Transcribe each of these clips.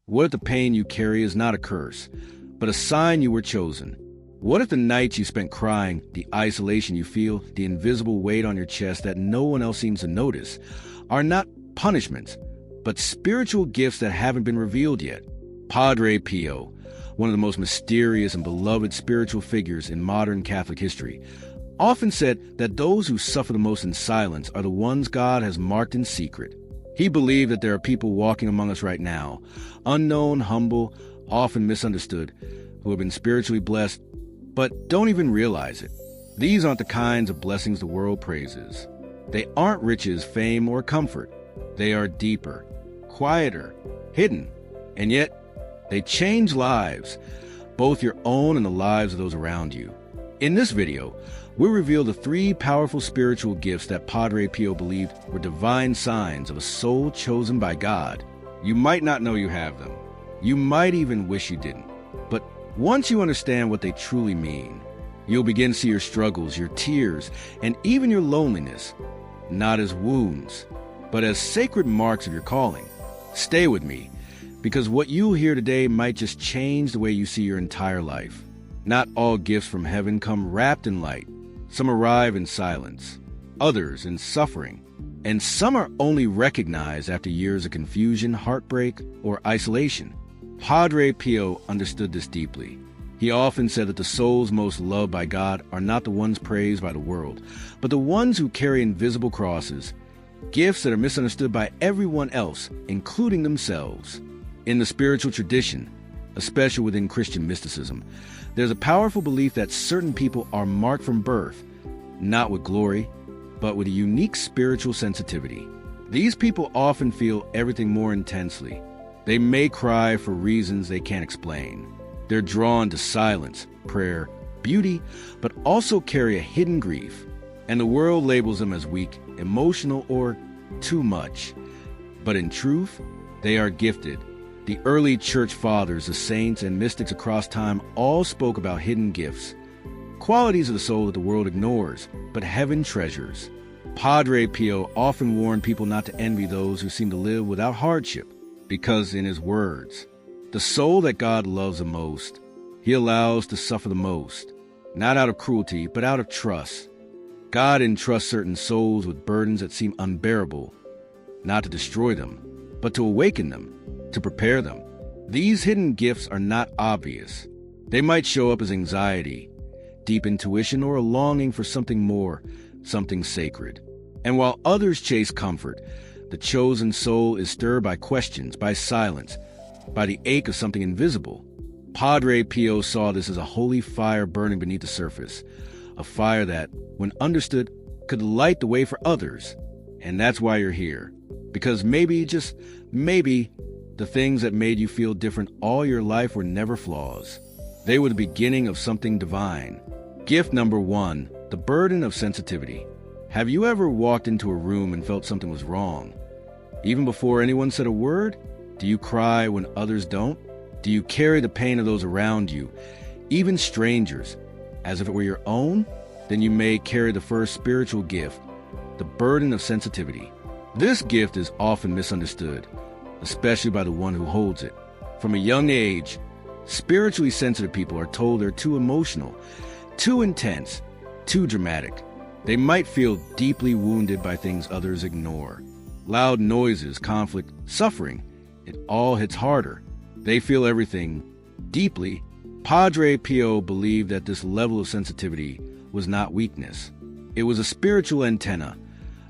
What if the pain you carry is not a curse, but a sign you were chosen? What if the nights you spent crying, the isolation you feel, the invisible weight on your chest that no one else seems to notice, are not punishments, but spiritual gifts that haven't been revealed yet? Padre Pio, one of the most mysterious and beloved spiritual figures in modern Catholic history, often said that those who suffer the most in silence are the ones God has marked in secret. He believed that there are people walking among us right now, unknown, humble, often misunderstood, who have been spiritually blessed, but don't even realize it. These aren't the kinds of blessings the world praises. They aren't riches, fame, or comfort. They are deeper, quieter, hidden, and yet they change lives, both your own and the lives of those around you. In this video, we'll reveal the 3 powerful spiritual gifts that Padre Pio believed were divine signs of a soul chosen by God. You might not know you have them. You might even wish you didn't. But once you understand what they truly mean, you'll begin to see your struggles, your tears, and even your loneliness, not as wounds, but as sacred marks of your calling. Stay with me, because what you'll hear today might just change the way you see your entire life. Not all gifts from heaven come wrapped in light. Some arrive in silence, others in suffering, and some are only recognized after years of confusion, heartbreak, or isolation. Padre Pio understood this deeply. He often said that the souls most loved by God are not the ones praised by the world, but the ones who carry invisible crosses, gifts that are misunderstood by everyone else, including themselves. In the spiritual tradition, especially within Christian mysticism, there's a powerful belief that certain people are marked from birth, not with glory, but with a unique spiritual sensitivity. These people often feel everything more intensely. They may cry for reasons they can't explain. They're drawn to silence, prayer, beauty, but also carry a hidden grief. And the world labels them as weak, emotional, or too much. But in truth, they are gifted. The early church fathers, the saints, and mystics across time all spoke about hidden gifts, qualities of the soul that the world ignores, but heaven treasures. Padre Pio often warned people not to envy those who seem to live without hardship, because in his words, the soul that God loves the most, he allows to suffer the most, not out of cruelty, but out of trust. God entrusts certain souls with burdens that seem unbearable, not to destroy them, but to awaken them, to prepare them. These hidden gifts are not obvious. They might show up as anxiety, deep intuition, or a longing for something more, something sacred. And while others chase comfort, the chosen soul is stirred by questions, by silence, by the ache of something invisible. Padre Pio saw this as a holy fire burning beneath the surface, a fire that, when understood, could light the way for others. And that's why you're here. Because maybe, just maybe, the things that made you feel different all your life were never flaws. They were the beginning of something divine. Gift number 1, the burden of sensitivity. Have you ever walked into a room and felt something was wrong? Even before anyone said a word? Do you cry when others don't? Do you carry the pain of those around you, even strangers, as if it were your own? Then you may carry the first spiritual gift, the burden of sensitivity. This gift is often misunderstood, especially by the one who holds it. From a young age, spiritually sensitive people are told they're too emotional, too intense, too dramatic. They might feel deeply wounded by things others ignore. Loud noises, conflict, suffering, it all hits harder. They feel everything deeply. Padre Pio believed that this level of sensitivity was not weakness. It was a spiritual antenna,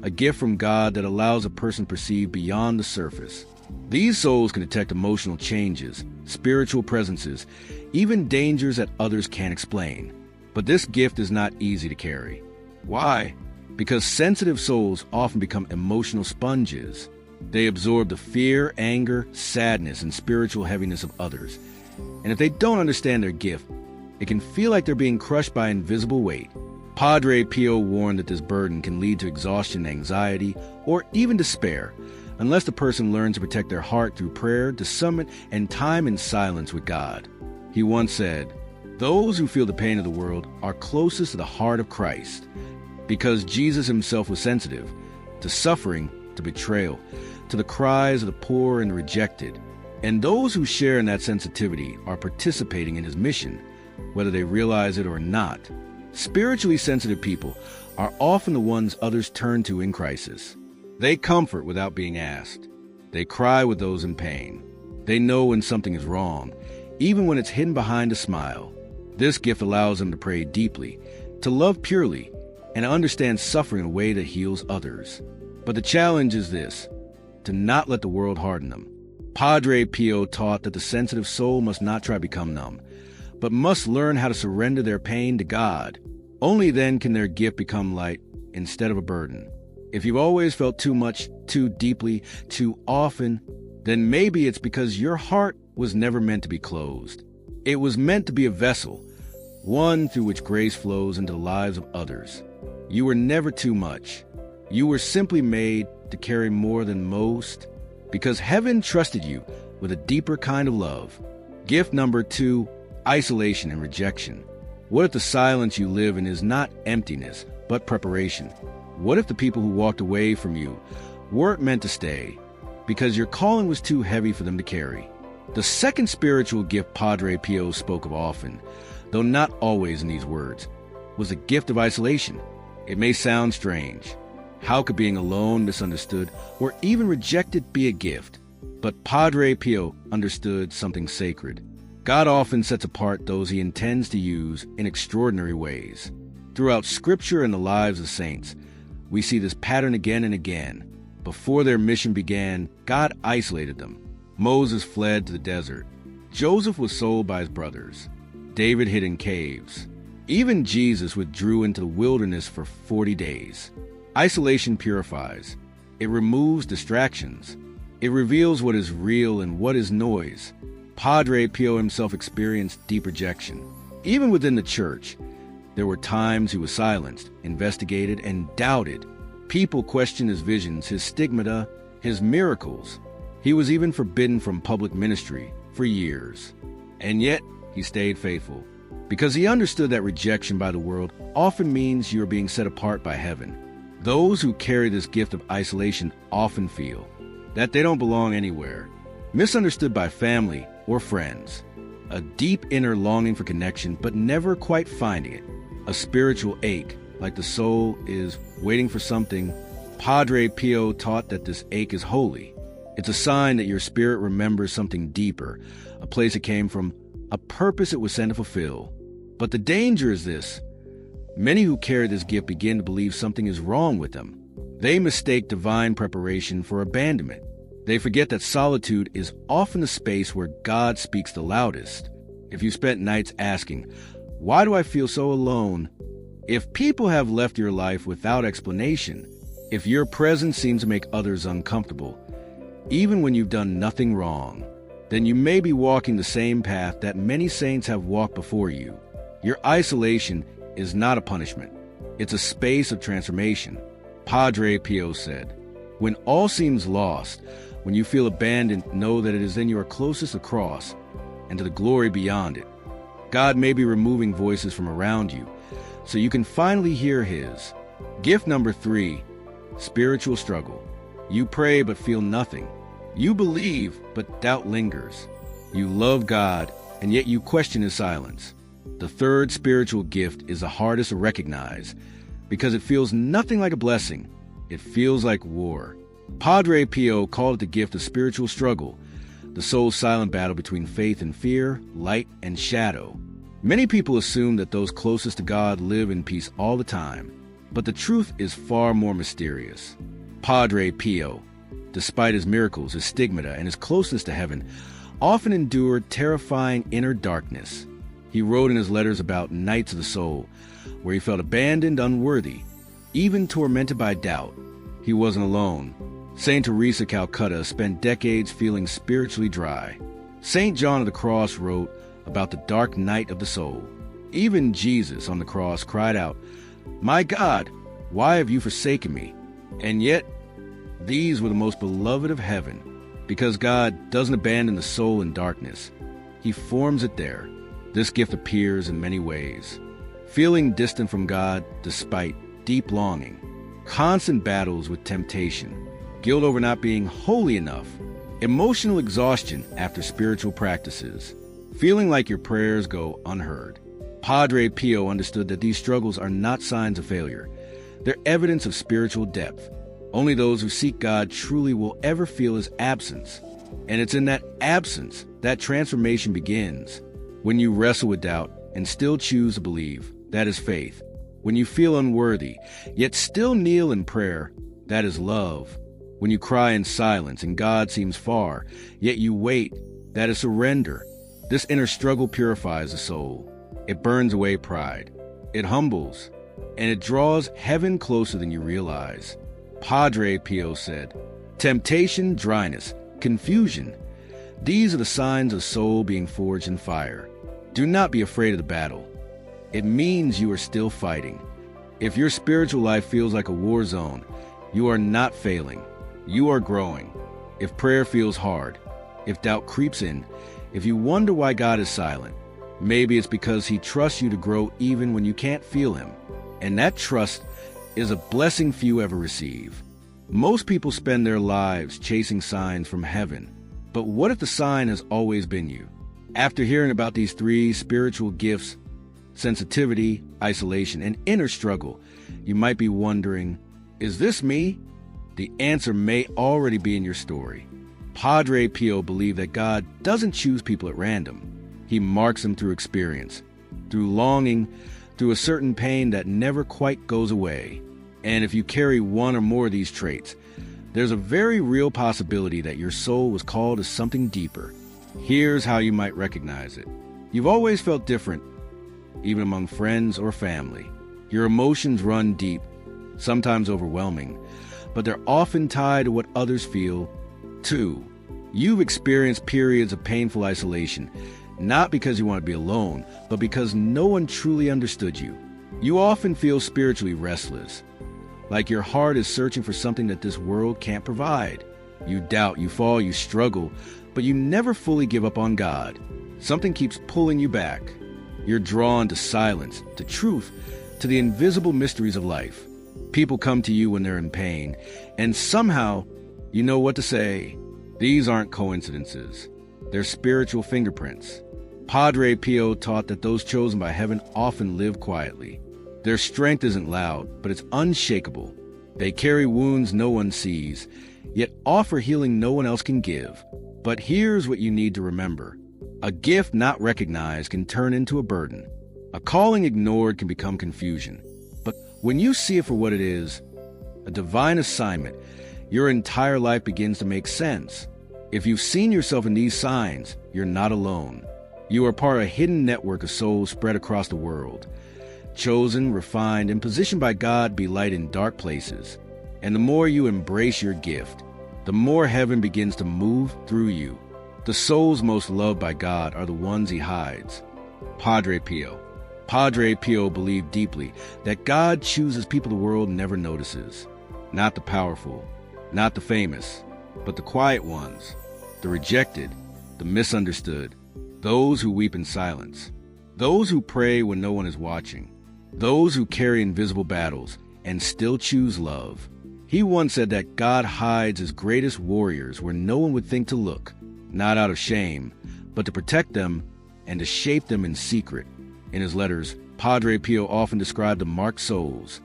a gift from God that allows a person to perceive beyond the surface. These souls can detect emotional changes, spiritual presences, even dangers that others can't explain. But this gift is not easy to carry. Why? Because sensitive souls often become emotional sponges. They absorb the fear, anger, sadness, and spiritual heaviness of others. And if they don't understand their gift, it can feel like they're being crushed by invisible weight. Padre Pio warned that this burden can lead to exhaustion, anxiety, or even despair, unless the person learns to protect their heart through prayer, discernment, and time in silence with God. He once said, "Those who feel the pain of the world are closest to the heart of Christ," because Jesus himself was sensitive to suffering, to betrayal, to the cries of the poor and rejected. And those who share in that sensitivity are participating in his mission, whether they realize it or not. Spiritually sensitive people are often the ones others turn to in crisis. They comfort without being asked. They cry with those in pain. They know when something is wrong, even when it's hidden behind a smile. This gift allows them to pray deeply, to love purely, and to understand suffering in a way that heals others. But the challenge is this: to not let the world harden them. Padre Pio taught that the sensitive soul must not try to become numb, but must learn how to surrender their pain to God. Only then can their gift become light instead of a burden. If you've always felt too much, too deeply, too often, then maybe it's because your heart was never meant to be closed. It was meant to be a vessel, one through which grace flows into the lives of others. You were never too much. You were simply made to carry more than most, because heaven trusted you with a deeper kind of love. Gift number 2, isolation and rejection. What if the silence you live in is not emptiness, but preparation? What if the people who walked away from you weren't meant to stay, because your calling was too heavy for them to carry? The second spiritual gift Padre Pio spoke of often, though not always in these words, was the gift of isolation. It may sound strange. How could being alone, misunderstood, or even rejected be a gift? But Padre Pio understood something sacred. God often sets apart those he intends to use in extraordinary ways. Throughout Scripture and the lives of saints, we see this pattern again and again. Before their mission began, God isolated them. Moses fled to the desert. Joseph was sold by his brothers. David hid in caves. Even Jesus withdrew into the wilderness for 40 days. Isolation purifies. It removes distractions. It reveals what is real and what is noise. Padre Pio himself experienced deep rejection. Even within the church, there were times he was silenced, investigated, and doubted. People questioned his visions, his stigmata, his miracles. He was even forbidden from public ministry for years. And yet, he stayed faithful, because he understood that rejection by the world often means you are being set apart by heaven. Those who carry this gift of isolation often feel that they don't belong anywhere, misunderstood by family or friends, a deep inner longing for connection but never quite finding it, a spiritual ache like the soul is waiting for something. Padre Pio taught that this ache is holy. It's a sign that your spirit remembers something deeper, a place it came from, a purpose it was sent to fulfill. But the danger is this: many who carry this gift begin to believe something is wrong with them. They mistake divine preparation for abandonment. They forget that solitude is often the space where God speaks the loudest. If you spent nights asking, "Why do I feel so alone?" If people have left your life without explanation, if your presence seems to make others uncomfortable, even when you've done nothing wrong, then you may be walking the same path that many saints have walked before you. Your isolation is not a punishment. It's a space of transformation. Padre Pio said, "When all seems lost, when you feel abandoned, know that it is then you are closest to the cross and to the glory beyond it. God may be removing voices from around you so you can finally hear his." Gift number 3, spiritual struggle. You pray but feel nothing. You believe but doubt lingers. You love God and yet you question his silence. The third spiritual gift is the hardest to recognize because it feels nothing like a blessing. It feels like war. Padre Pio called it the gift of spiritual struggle, the soul's silent battle between faith and fear, light and shadow. Many people assume that those closest to God live in peace all the time, but the truth is far more mysterious. Padre Pio, despite his miracles, his stigmata, and his closeness to heaven, often endured terrifying inner darkness. He wrote in his letters about nights of the soul, where he felt abandoned, unworthy, even tormented by doubt. He wasn't alone. Saint Teresa of Calcutta spent decades feeling spiritually dry. Saint John of the Cross wrote about the dark night of the soul. Even Jesus on the cross cried out, "My God, why have you forsaken me?" And yet, these were the most beloved of heaven, because God doesn't abandon the soul in darkness. He forms it there. This gift appears in many ways. Feeling distant from God despite deep longing, constant battles with temptation, guilt over not being holy enough, Emotional exhaustion after spiritual practices. Feeling like your prayers go unheard. Padre Pio understood that these struggles are not signs of failure. They're evidence of spiritual depth. Only those who seek God truly will ever feel His absence. And it's in that absence that transformation begins. When you wrestle with doubt and still choose to believe, that is faith. When you feel unworthy, yet still kneel in prayer, that is love. When you cry in silence and God seems far, yet you wait, that is surrender. This inner struggle purifies the soul. It burns away pride. It humbles, and it draws heaven closer than you realize. Padre Pio said, temptation, dryness, confusion. These are the signs of soul being forged in fire. Do not be afraid of the battle. It means you are still fighting. If your spiritual life feels like a war zone, you are not failing. You are growing. If prayer feels hard, if doubt creeps in, if you wonder why God is silent, maybe it's because He trusts you to grow even when you can't feel Him. And that trust is a blessing few ever receive. Most people spend their lives chasing signs from heaven. But what if the sign has always been you? After hearing about these three spiritual gifts, sensitivity, isolation, and inner struggle, you might be wondering, is this me? The answer may already be in your story. Padre Pio believed that God doesn't choose people at random. He marks them through experience, through longing, through a certain pain that never quite goes away. And if you carry one or more of these traits, there's a very real possibility that your soul was called to something deeper. Here's how you might recognize it. You've always felt different, even among friends or family. Your emotions run deep, sometimes overwhelming, but they're often tied to what others feel, too. You've experienced periods of painful isolation, not because you want to be alone, but because no one truly understood you. You often feel spiritually restless, like your heart is searching for something that this world can't provide. You doubt, you fall, you struggle, but you never fully give up on God. Something keeps pulling you back. You're drawn to silence, to truth, to the invisible mysteries of life. People come to you when they're in pain, and somehow you know what to say. These aren't coincidences. They're spiritual fingerprints. Padre Pio taught that those chosen by heaven often live quietly. Their strength isn't loud, but it's unshakable. They carry wounds no one sees, yet offer healing no one else can give. But here's what you need to remember. A gift not recognized can turn into a burden. A calling ignored can become confusion. But when you see it for what it is, a divine assignment, your entire life begins to make sense. If you've seen yourself in these signs, you're not alone. You are part of a hidden network of souls spread across the world. Chosen, refined, and positioned by God to be light in dark places. And the more you embrace your gift, the more heaven begins to move through you. The souls most loved by God are the ones He hides. Padre Pio. Padre Pio believed deeply that God chooses people the world never notices. Not the powerful, not the famous, but the quiet ones, the rejected, the misunderstood, those who weep in silence, those who pray when no one is watching, those who carry invisible battles and still choose love. He once said that God hides His greatest warriors where no one would think to look, not out of shame, but to protect them and to shape them in secret. In his letters, Padre Pio often described the marked souls,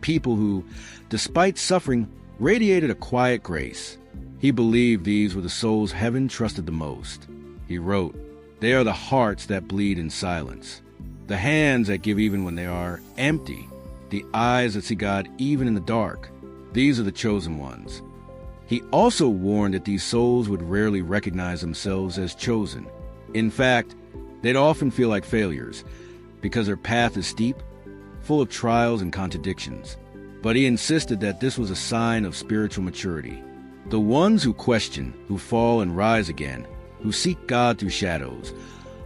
people who, despite suffering, radiated a quiet grace. He believed these were the souls heaven trusted the most. He wrote, "They are the hearts that bleed in silence, the hands that give even when they are empty, the eyes that see God even in the dark. These are the chosen ones." He also warned that these souls would rarely recognize themselves as chosen. In fact, they'd often feel like failures because their path is steep, full of trials and contradictions. But he insisted that this was a sign of spiritual maturity. The ones who question, who fall and rise again, who seek God through shadows,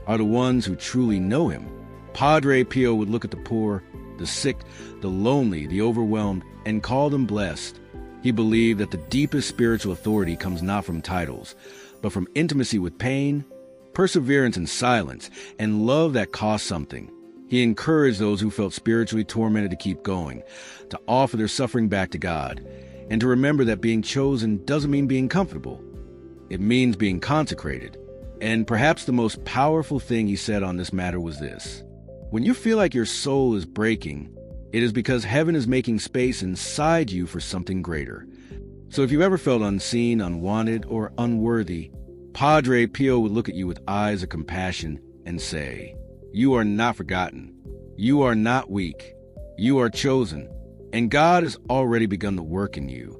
are the ones who truly know Him. Padre Pio would look at the poor, the sick, the lonely, the overwhelmed, and call them blessed. He believed that the deepest spiritual authority comes not from titles, but from intimacy with pain, perseverance in silence, and love that costs something. He encouraged those who felt spiritually tormented to keep going, to offer their suffering back to God, and to remember that being chosen doesn't mean being comfortable. It means being consecrated. And perhaps the most powerful thing he said on this matter was this: when you feel like your soul is breaking, it is because heaven is making space inside you for something greater. So if you ever felt unseen, unwanted, or unworthy, Padre Pio would look at you with eyes of compassion and say, "You are not forgotten. You are not weak. You are chosen, and God has already begun the work in you."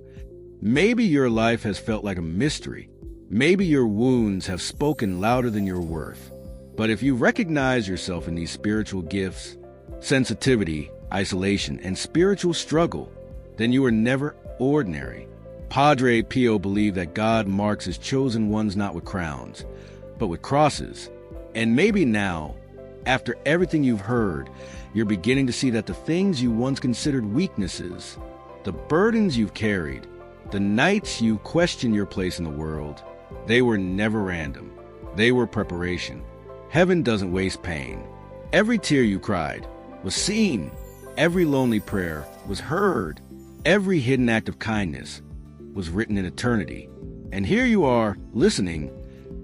Maybe your life has felt like a mystery. Maybe your wounds have spoken louder than your worth. But if you recognize yourself in these spiritual gifts, sensitivity, isolation, and spiritual struggle, then you are never ordinary. Padre Pio believed that God marks his chosen ones not with crowns, but with crosses. And maybe now, after everything you've heard, you're beginning to see that the things you once considered weaknesses, the burdens you've carried, the nights you questioned your place in the world, they were never random. They were preparation. Heaven doesn't waste pain. Every tear you cried was seen. Every lonely prayer was heard. Every hidden act of kindness was written in eternity. And here you are, listening,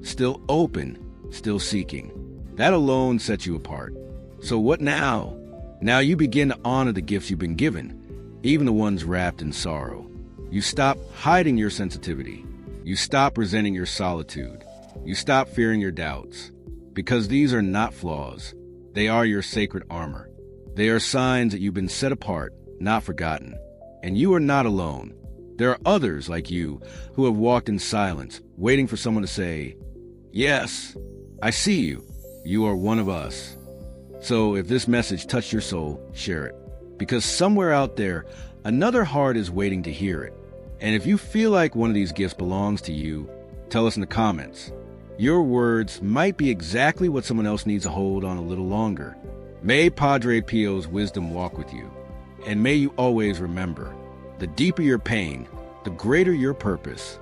still open, still seeking. That alone sets you apart. So what now? Now you begin to honor the gifts you've been given, even the ones wrapped in sorrow. You stop hiding your sensitivity. You stop resenting your solitude. You stop fearing your doubts. Because these are not flaws. They are your sacred armor. They are signs that you've been set apart, not forgotten. And you are not alone. There are others like you who have walked in silence, waiting for someone to say, "Yes, I see you. You are one of us." So if this message touched your soul, share it. Because somewhere out there, another heart is waiting to hear it. And if you feel like one of these gifts belongs to you, tell us in the comments. Your words might be exactly what someone else needs to hold on a little longer. May Padre Pio's wisdom walk with you. And may you always remember, the deeper your pain, the greater your purpose.